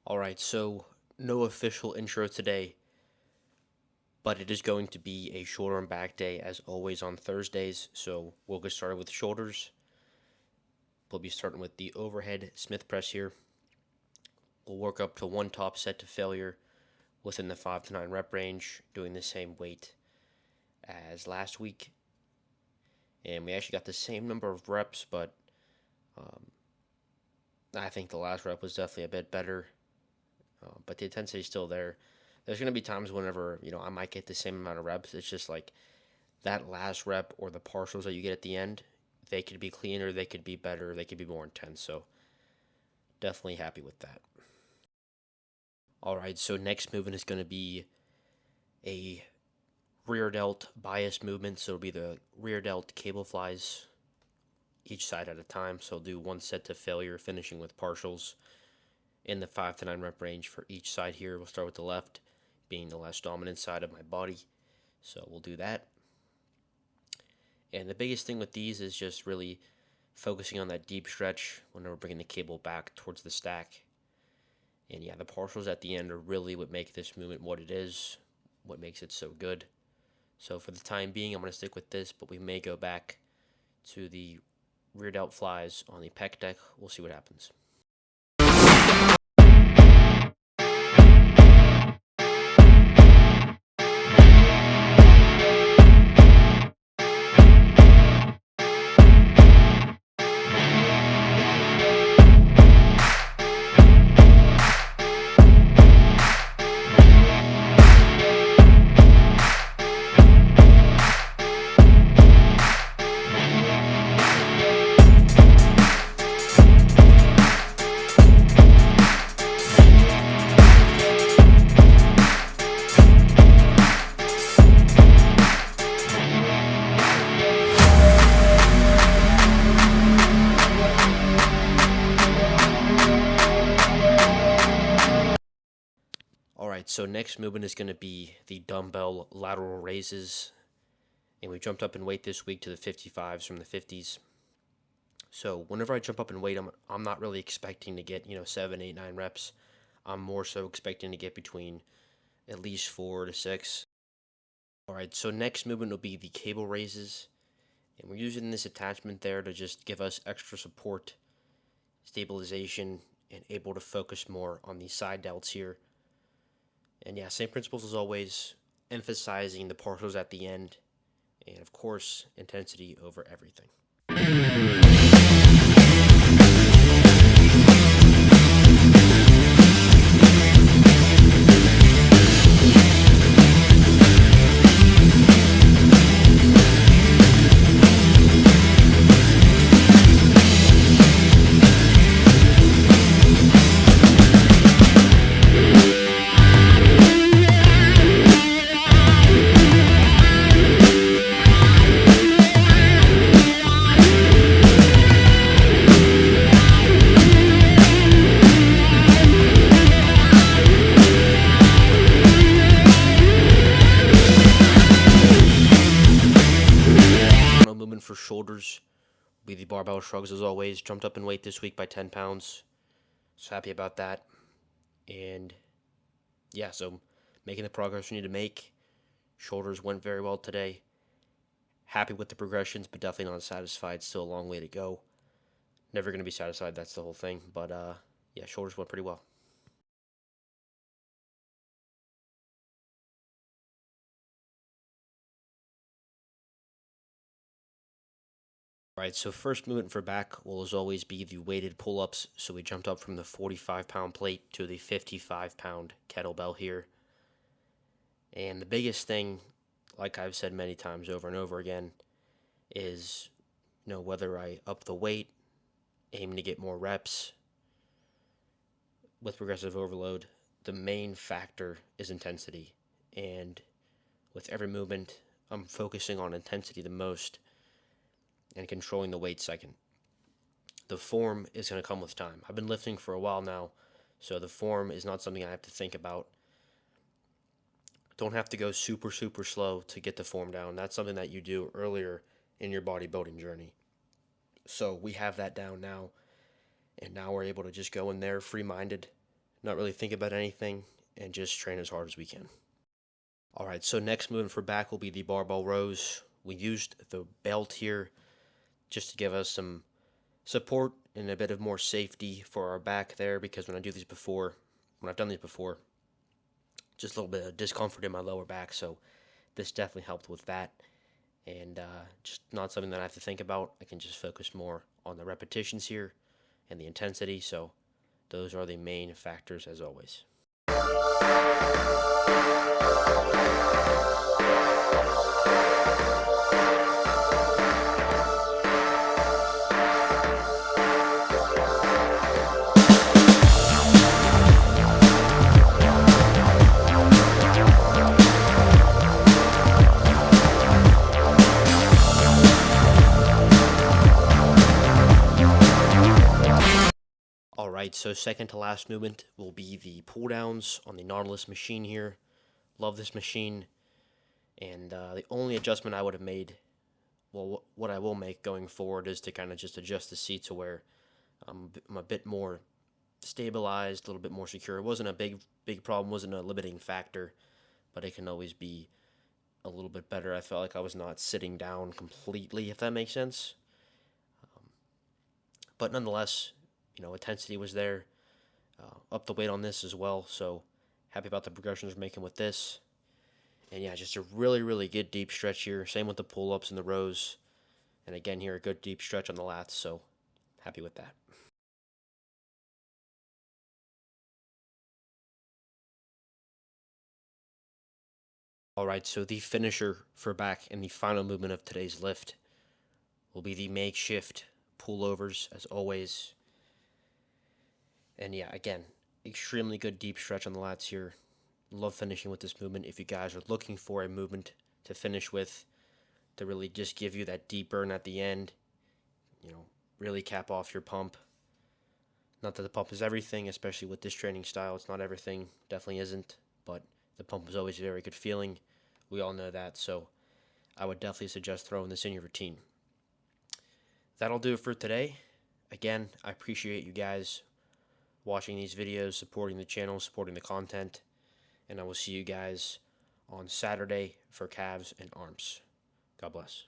Alright, so no official intro today, but it is going to be a shoulder and back day as always on Thursdays, so we'll get started with shoulders. We'll be starting with the overhead Smith press here. We'll work up to one top set to failure within the 5 to 9 rep range, doing the same weight as last week. And we actually got the same number of reps, but I think the last rep was definitely a bit better. But the intensity is still there. There's going to be times whenever, I might get the same amount of reps. It's just like that last rep or the partials that you get at the end, they could be cleaner, they could be better, they could be more intense. So definitely happy with that. All right, so next movement is going to be a rear delt bias movement. So it'll be the rear delt cable flies each side at a time. So I'll do one set to failure, finishing with partials in the 5 to 9 rep range for each side here. We'll start with the left, being the less dominant side of my body. So we'll do that. And the biggest thing with these is just really focusing on that deep stretch whenever we're bringing the cable back towards the stack. And yeah, the partials at the end are really what make this movement what it is, what makes it so good. So for the time being, I'm going to stick with this, but we may go back to the rear delt flies on the pec deck. We'll see what happens. Alright, so next movement is going to be the dumbbell lateral raises. And we jumped up in weight this week to the 55s from the 50s. So whenever I jump up in weight, I'm not really expecting to get, 7, 8, 9 reps. I'm more so expecting to get between at least 4 to 6. Alright, so next movement will be the cable raises. And we're using this attachment there to just give us extra support, stabilization, and able to focus more on the side delts here. And yeah, same principles as always, emphasizing the partials at the end, and of course, intensity over everything. Movement for shoulders will be the barbell shrugs as always. Jumped up in weight this week by 10 pounds. So happy about that. And yeah, so making the progress we need to make. Shoulders went very well today. Happy with the progressions, but definitely not satisfied. Still a long way to go. Never going to be satisfied, that's the whole thing. But yeah, shoulders went pretty well. Alright, so first movement for back will as always be the weighted pull-ups. So we jumped up from the 45-pound plate to the 55-pound kettlebell here. And the biggest thing, like I've said many times over and over again, is whether I up the weight, aiming to get more reps with progressive overload, the main factor is intensity. And with every movement, I'm focusing on intensity the most and controlling the weight second. The form is going to come with time. I've been lifting for a while now, so the form is not something I have to think about. Don't have to go super, super slow to get the form down. That's something that you do earlier in your bodybuilding journey. So we have that down now, and now we're able to just go in there free-minded, not really think about anything, and just train as hard as we can. Alright, so next movement for back will be the barbell rows. We used the belt here just to give us some support and a bit of more safety for our back there, because when I've done these before, just a little bit of discomfort in my lower back, so this definitely helped with that. And just not something that I have to think about. I can just focus more on the repetitions here and the intensity, so those are the main factors as always. Alright, so second to last movement will be the pull downs on the Nautilus machine here. Love this machine. And the only adjustment I would have made, well, what I will make going forward, is to kind of just adjust the seat to where I'm a bit more stabilized, a little bit more secure. It wasn't a big problem, wasn't a limiting factor, but it can always be a little bit better. I felt like I was not sitting down completely, if that makes sense. But nonetheless, intensity was there. Up the weight on this as well, so happy about the progressions we're making with this. And yeah, just a really, really good deep stretch here. Same with the pull-ups and the rows. And again here, a good deep stretch on the lats, so happy with that. Alright, so the finisher for back and the final movement of today's lift will be the makeshift pullovers, as always. And yeah, again, extremely good deep stretch on the lats here. Love finishing with this movement. If you guys are looking for a movement to finish with, to really just give you that deep burn at the end, really cap off your pump. Not that the pump is everything, especially with this training style. It's not everything, definitely isn't, but the pump is always a very good feeling. We all know that, so I would definitely suggest throwing this in your routine. That'll do it for today. Again, I appreciate you guys watching these videos, supporting the channel, supporting the content, and I will see you guys on Saturday for calves and arms. God bless.